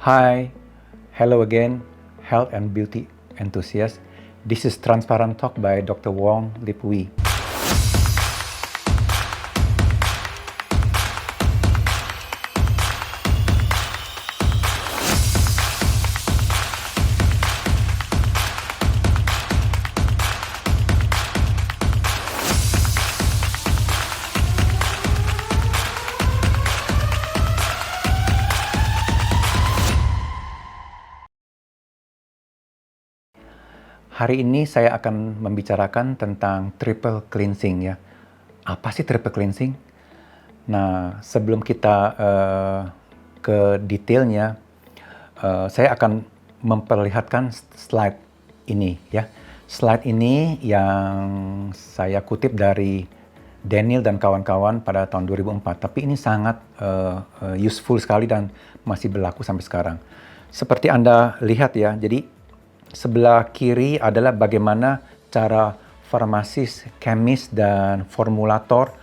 Hi, hello again, health and beauty enthusiasts. This is Transparent Talk by Dr. Wong Lip Wee. Hari ini saya akan membicarakan tentang triple cleansing ya. Apa sih triple cleansing? Nah, sebelum kita ke detailnya, saya akan memperlihatkan slide ini ya. Slide ini yang saya kutip dari Daniel dan kawan-kawan pada tahun 2004. Tapi ini sangat useful sekali dan masih berlaku sampai sekarang. Seperti Anda lihat ya, jadi sebelah kiri adalah bagaimana cara farmasis, kemis, dan formulator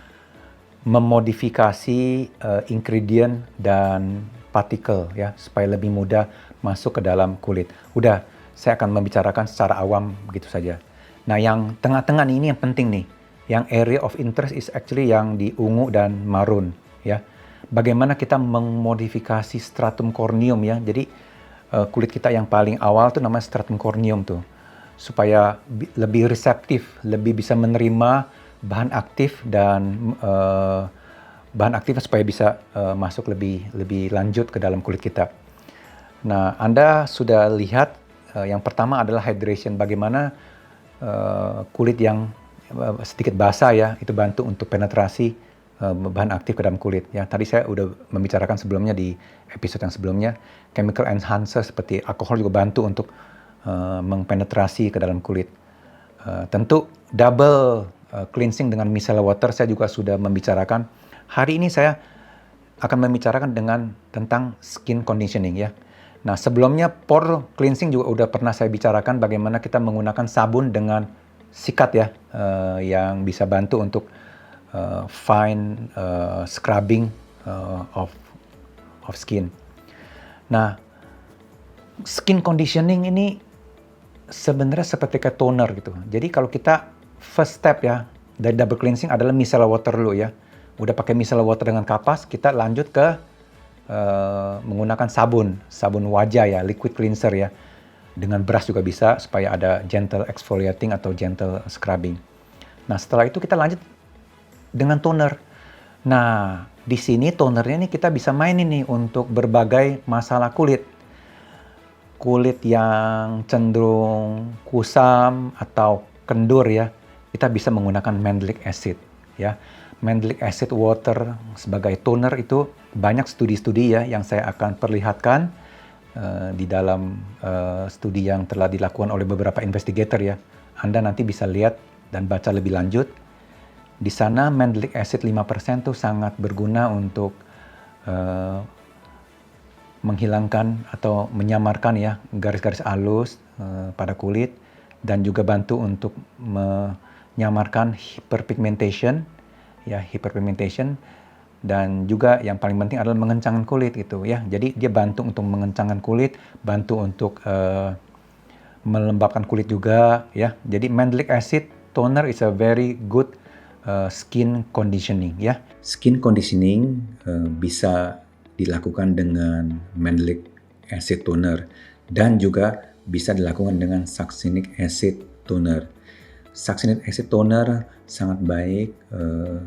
memodifikasi ingredient dan partikel ya supaya lebih mudah masuk ke dalam kulit. Udah, saya akan membicarakan secara awam begitu saja. Nah, yang tengah-tengah ini yang penting nih. Yang area of interest is actually yang di ungu dan marun ya. Bagaimana kita memodifikasi stratum corneum ya. Jadi kulit kita yang paling awal tuh namanya stratum corneum tuh, supaya lebih reseptif, lebih bisa menerima bahan aktif dan bahan aktif supaya bisa masuk lebih lanjut ke dalam kulit kita. Nah, Anda sudah lihat yang pertama adalah hydration, bagaimana kulit yang sedikit basah ya, itu bantu untuk penetrasi bahan aktif ke dalam kulit ya. Tadi saya udah membicarakan sebelumnya di episode yang sebelumnya, chemical enhancer seperti alkohol juga bantu untuk mengpenetrasi ke dalam kulit. Tentu double cleansing dengan micellar water saya juga sudah membicarakan. Hari ini saya akan membicarakan tentang skin conditioning ya. Nah, sebelumnya pore cleansing juga udah pernah saya bicarakan bagaimana kita menggunakan sabun dengan sikat ya, yang bisa bantu untuk fine scrubbing of skin. Nah, skin conditioning ini sebenarnya seperti kayak toner gitu. Jadi kalau kita first step ya dari double cleansing adalah micellar water dulu ya. Udah pakai micellar water dengan kapas, kita lanjut ke menggunakan sabun wajah ya, liquid cleanser ya. Dengan brush juga bisa supaya ada gentle exfoliating atau gentle scrubbing. Nah, setelah itu kita lanjut dengan toner. Nah, di sini tonernya nih kita bisa mainin nih untuk berbagai masalah kulit. Kulit yang cenderung kusam atau kendur ya, kita bisa menggunakan mandelic acid ya. Mandelic acid water sebagai toner itu banyak studi-studi ya yang saya akan perlihatkan di dalam studi yang telah dilakukan oleh beberapa investigator ya. Anda nanti bisa lihat dan baca lebih lanjut. Di sana mandelic acid 5% tuh sangat berguna untuk menghilangkan atau menyamarkan ya garis-garis halus pada kulit, dan juga bantu untuk menyamarkan hyperpigmentation ya, dan juga yang paling penting adalah mengencangkan kulit gitu ya. Jadi dia bantu untuk mengencangkan kulit, bantu untuk melembabkan kulit juga ya. Jadi mandelic acid toner is a very good skin conditioning ya. Skin conditioning bisa dilakukan dengan mandelic acid toner dan juga bisa dilakukan dengan succinic acid toner. Succinic acid toner sangat baik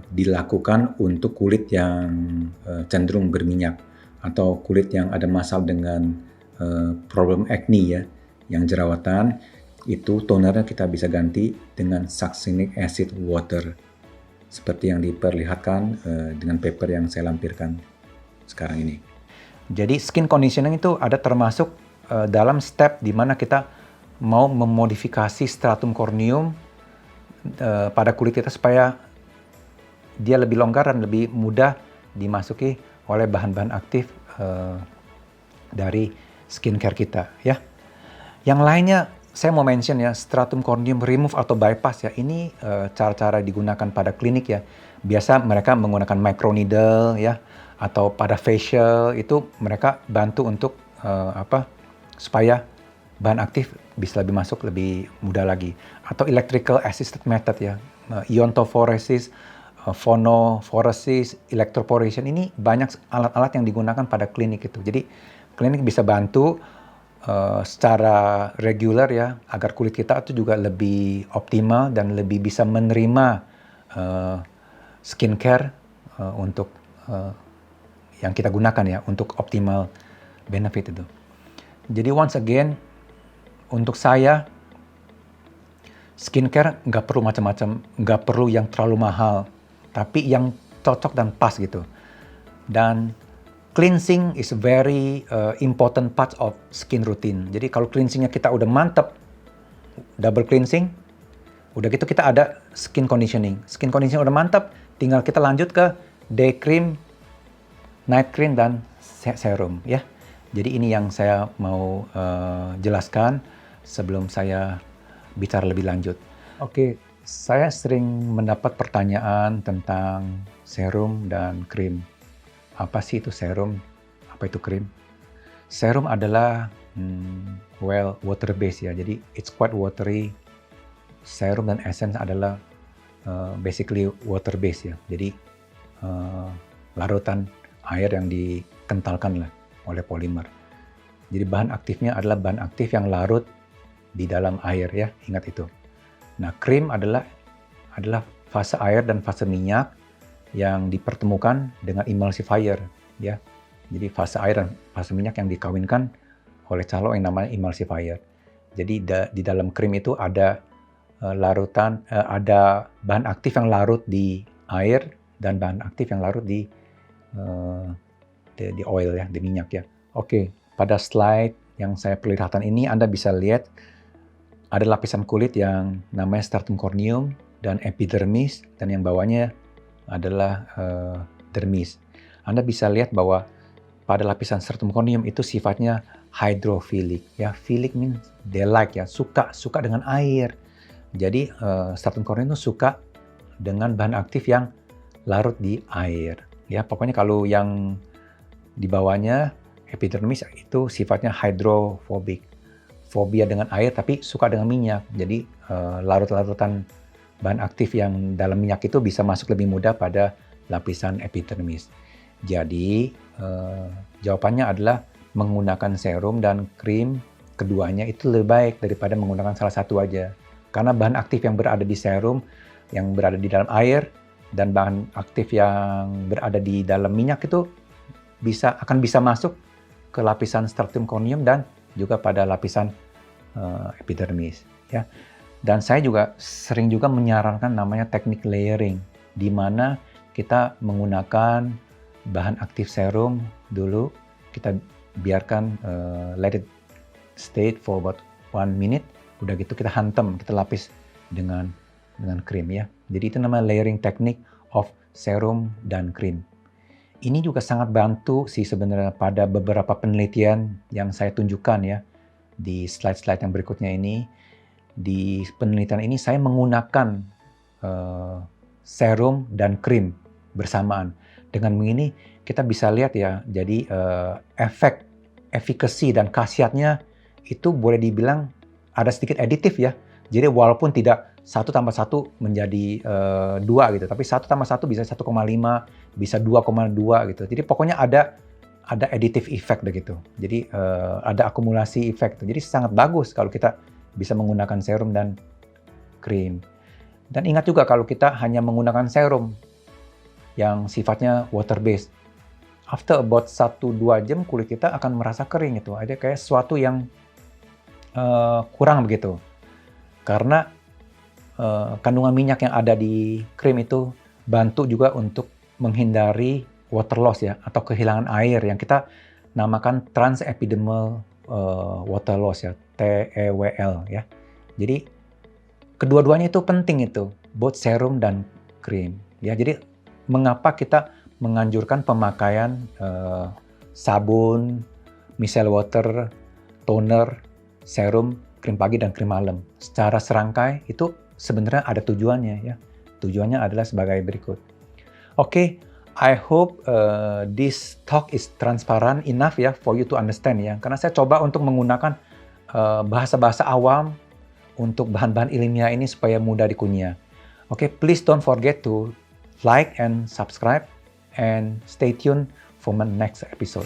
dilakukan untuk kulit yang cenderung berminyak atau kulit yang ada masalah dengan problem acne ya, yang jerawatan. Itu tonernya kita bisa ganti dengan succinic acid water, seperti yang diperlihatkan dengan paper yang saya lampirkan sekarang ini. Jadi skin conditioning itu ada termasuk dalam step di mana kita mau memodifikasi stratum corneum pada kulit kita supaya dia lebih longgar dan lebih mudah dimasuki oleh bahan-bahan aktif dari skincare kita ya. Yang lainnya saya mau mention ya, stratum corneum remove atau bypass ya. Ini cara-cara digunakan pada klinik ya. Biasa mereka menggunakan microneedle ya, atau pada facial itu mereka bantu untuk supaya bahan aktif bisa lebih masuk lebih mudah lagi. Atau electrical assisted method ya, iontophoresis, phonoforesis, electroporation, ini banyak alat-alat yang digunakan pada klinik itu. Jadi klinik bisa bantu secara reguler ya, agar kulit kita itu juga lebih optimal dan lebih bisa menerima skincare untuk yang kita gunakan ya, untuk optimal benefit itu. Jadi once again, untuk saya skincare nggak perlu macam-macam, nggak perlu yang terlalu mahal, tapi yang cocok dan pas gitu. Dan cleansing is a very important part of skin routine. Jadi kalau cleansingnya kita udah mantep, double cleansing, udah gitu kita ada skin conditioning. Skin conditioning udah mantap, tinggal kita lanjut ke day cream, night cream, dan serum ya. Jadi ini yang saya mau jelaskan sebelum saya bicara lebih lanjut. Oke, saya sering mendapat pertanyaan tentang serum dan krim. Apa sih itu serum? Apa itu krim? Serum adalah water based ya. Jadi it's quite watery. Serum dan essence adalah basically water based ya. Jadi larutan air yang dikentalkan lah oleh polimer. Jadi bahan aktifnya adalah bahan aktif yang larut di dalam air ya, ingat itu. Nah, krim adalah fase air dan fase minyak yang dipertemukan dengan emulsifier ya. Jadi fase air dan fase minyak yang dikawinkan oleh calo yang namanya emulsifier. Jadi di dalam krim itu ada ada bahan aktif yang larut di air dan bahan aktif yang larut di oil ya, di minyak ya. Oke, pada slide yang saya perlihatkan ini Anda bisa lihat ada lapisan kulit yang namanya stratum corneum dan epidermis, dan yang bawahnya adalah dermis. Anda bisa lihat bahwa pada lapisan stratum corneum itu sifatnya hydrophilic ya. Philic means they like ya, suka dengan air. Jadi stratum corneum itu suka dengan bahan aktif yang larut di air ya. Pokoknya kalau yang di bawahnya epidermis itu sifatnya hydrophobic, fobia dengan air tapi suka dengan minyak. Jadi larut-larutan bahan aktif yang dalam minyak itu bisa masuk lebih mudah pada lapisan epidermis. Jadi jawabannya adalah menggunakan serum dan krim, keduanya itu lebih baik daripada menggunakan salah satu aja. Karena bahan aktif yang berada di serum, yang berada di dalam air, dan bahan aktif yang berada di dalam minyak itu akan bisa masuk ke lapisan stratum corneum dan juga pada lapisan epidermis ya. Dan saya juga sering juga menyarankan namanya teknik layering, di mana kita menggunakan bahan aktif serum dulu, kita biarkan let it stay for about 1 minute, udah gitu kita hantam, kita lapis dengan krim ya. Jadi itu namanya layering teknik of serum dan krim. Ini juga sangat bantu sih sebenarnya pada beberapa penelitian yang saya tunjukkan ya di slide-slide yang berikutnya ini. Di penelitian ini saya menggunakan serum dan krim bersamaan. Dengan begini kita bisa lihat ya, jadi efficacy dan khasiatnya itu boleh dibilang ada sedikit aditif ya. Jadi walaupun tidak 1 tambah 1 menjadi 2 gitu, tapi 1 tambah 1 bisa 1,5, bisa 2,2 gitu. Jadi pokoknya ada additive effect begitu. Jadi ada akumulasi effect. Jadi sangat bagus kalau kita bisa menggunakan serum dan krim. Dan ingat juga kalau kita hanya menggunakan serum yang sifatnya water based, after about 1-2 jam kulit kita akan merasa kering itu. Ada kayak sesuatu yang kurang begitu. Karena kandungan minyak yang ada di krim itu bantu juga untuk menghindari water loss ya, atau kehilangan air yang kita namakan transepidermal water loss ya, TEWL ya. Jadi kedua-duanya itu penting itu, both serum dan krim ya. Jadi mengapa kita menganjurkan pemakaian sabun, micellar water, toner, serum, krim pagi dan krim malam secara serangkai? Itu sebenarnya ada tujuannya ya. Tujuannya adalah sebagai berikut. Oke, I hope this talk is transparent enough ya for you to understand ya. Karena saya coba untuk menggunakan bahasa-bahasa awam untuk bahan-bahan ilmiah ini supaya mudah dikunyah. Oke, please don't forget to like and subscribe and stay tuned for my next episode.